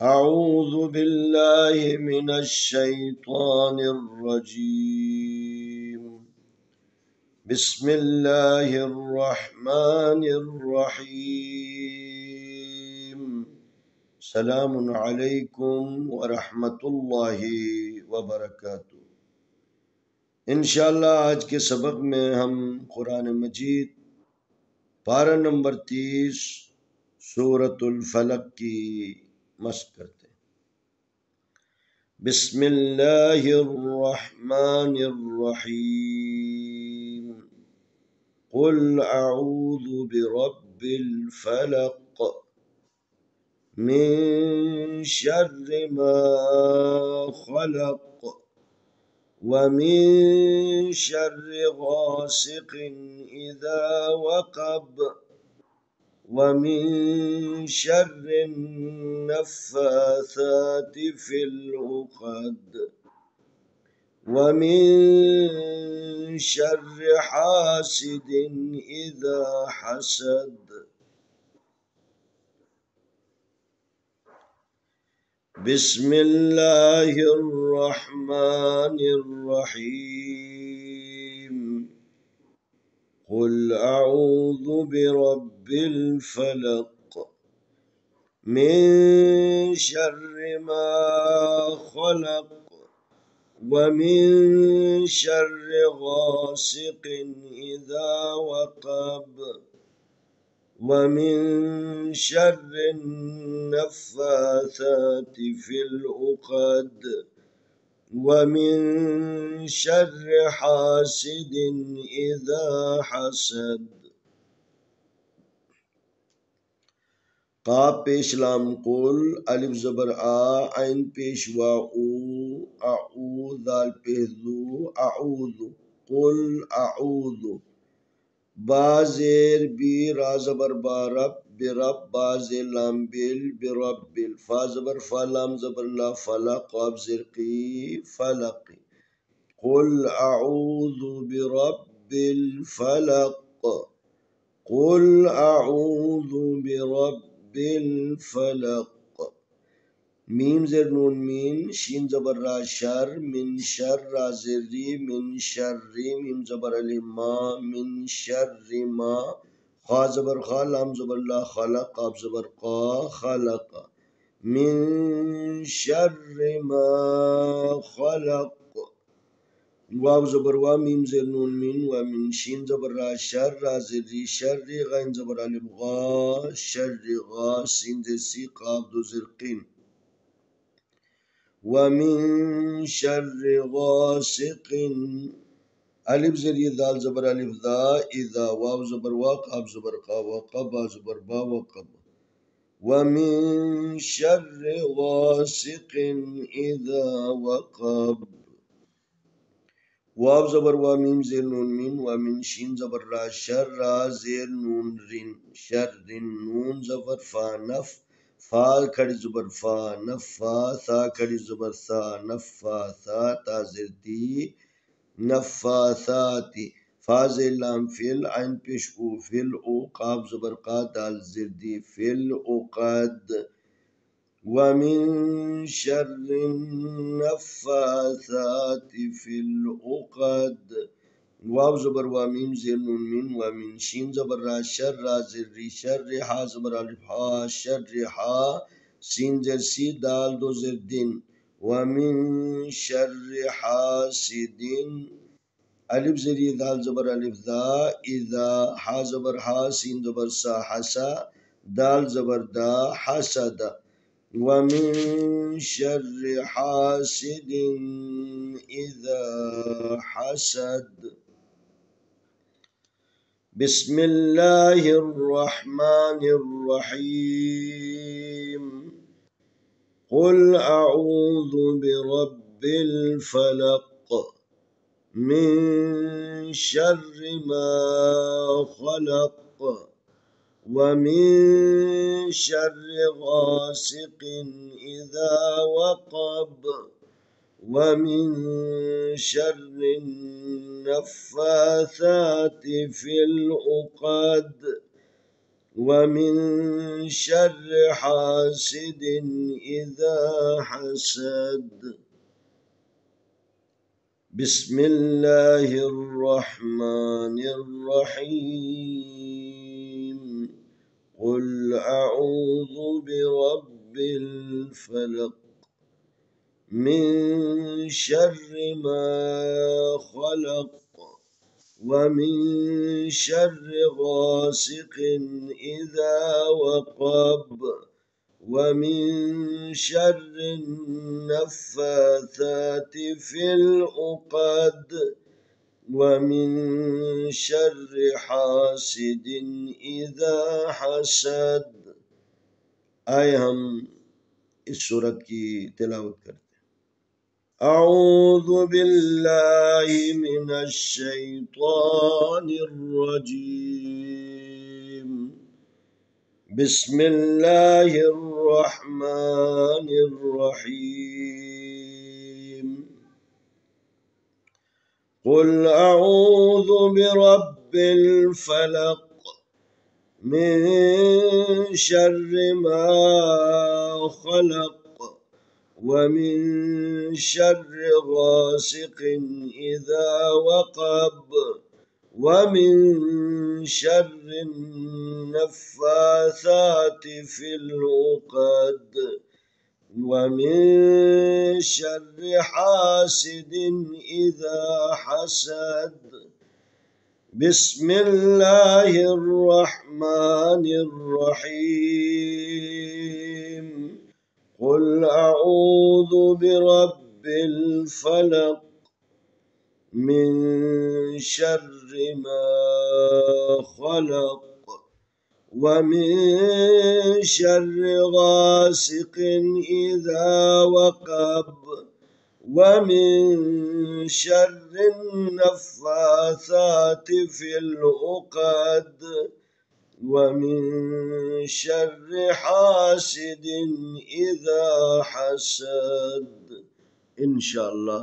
أعوذ بالله من الشيطان الرجيم. بسم الله الرحمن الرحيم. سلام عليكم ورحمة الله وبركاته। इंशाअल्लाह आज के सबक में हम कुरान मजीद पारा नंबर 30 सूरतुल फलक की मश्क करते हैं। बिस्मिल्लाहिर्रहमानिर्रहीम। कुल अऊज़ु बिरब्बिल फलक मिन शर्रि मा खलक व मिन शर्रि गासिकिन इज़ा वक़ब व मिन शर्रि नफ़्फ़ासाति फ़िल उक़द व मिन शर्रि हासिदिन इज़ा हसद। बिस्मिल्लाहिर्रहमानिर्रहीम। कुल अऊज़ु बिरब्बिल फलक मिन शर्रि मा खलक व मिन शर्रि गासिकिन इज़ा वक़ब व मिन शर्रि नफ़्फ़ासाति फ़िल उक़द व मिन शर्रि हासिदिन इज़ा हसद। काफ पेश लाम कुल, अलिफ ज़बर आ, ऐन पेश वा ऊ, अऊ दाल पेश दू, अऊज़ु, कुल अऊज़ु, बा ज़ेर बी, रा ज़बर बा रब, बिरब, बा ज़ेर लाम बिल, बिरब्बिल, फा ज़बर फा लाम ज़बर ला, फलक, क़ाफ ज़ेर की, फलक। कुल अऊज़ु बिरब्बिल फलक, कुल अऊज़ु बिरब्बिल फलक। मीम ज़ेर नून मीन, शीन ज़बर रा शर, मिन शर, रा ज़ेर री, मिन शर्री, मीम ज़बर अलिफ मा, मिन शर्रि मा, खा ज़बर खा, लाम ज़बर ला, खलक, क़ाफ ज़बर क़ा, खलक, मिन शर्रि मा खलक, वाव ज़बर वा, मीम ज़ेर नून मीन, व मिन शीन ज़बर रा शर, रा ज़ेर री शर्री, गैन ज़बर अलिफ गा, शर्रि गा, सीन ज़ेर सी, क़ाफ दो ज़ेर क़ीन, व मिन शर्रि गासिकिन, अलिफ ज़ेर ये दाल ज़बर अलिफ दा, इज़ा, वाव ज़बर वा, क़ाफ ज़बर क़ा, वक़ब, बा ज़बर बा, वक़ब, व मिन शर्रि गासिकिन इज़ा वक़ब, वाव ज़बर वा, मीम ज़ेर नून मीन, व मिन शीन ज़बर रा शर, रा ज़ेर नून रिन, शर्रिन, नून ज़बर फा नफ, फा खड़ी ज़बर फा, नफ़्फ़ा, सा खड़ी ज़बर सा, नफ़्फ़ा सा, ता ज़ेर ती, नफ़्फ़ासाति, फा ज़ेर लाम फिल, ऐन पेश ऊ, फिल ऊ, क़ाफ ज़बर क़ा, दाल ज़ेर दी, फिल उक़द, व मिन शर्रि नफ़्फ़ासाति फ़िल उक़द, वाव ज़बर वा, मीम ज़ेर नून मीन, व मिन शीन ज़बर रा शर, रा ज़ेर री शर्रि, हा ज़बर अलिफ हा, शर्रि हा, सीन ज़ेर सी, दाल दो ज़ेर दिन, व मिन शर्रि हासिदिन, अलिफ ज़ेर ये दाल ज़बर अलिफ दा, इज़ा, हा ज़बर हा, सीन ज़बर सा, हसा, दाल ज़बर दा, हसद, व मिन शर्रि हासिदिन इज़ा हसद। बिस्मिल्लाहिर्रहमानिर्रहीम। कुल अऊज़ु बिरब्बिल फलक मिन शर्रि मा खलक व मिन शर्रि गासिकिन इज़ा वक़ब व मिन शर्रि नफ़्फ़ासाति फ़िल उक़द ومن شر حاسد إذا حسد. بسم الله الرحمن الرحيم. قل أعوذ برب الفلق من شر ما خلق ومن شر غاسق إذا وقب ومن شر النفاثات في العقد ومن شر حاسد إذا حسد. آئے ہم اس سورت کی تلاوت کرتے ہیں. أعوذ بالله من الشيطان الرجيم. بسم الله الرحمن الرحيم. قل أعوذ برب الفلق من شر ما خلق ومن شر غاسق إذا وقب ومن شر النفاثات في العقد ومن شر حاسد إذا حسد. بسم الله الرحمن الرحيم. قل أعوذ برب الفلق من شر ما خلق ومن شر غاسق إذا وقب ومن شر النفاثات في العقد ومن شر حاسد إذا حسد. انشاءاللہ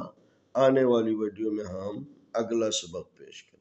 آنے والی ویڈیو میں ہم اگلا سبق پیش کریں.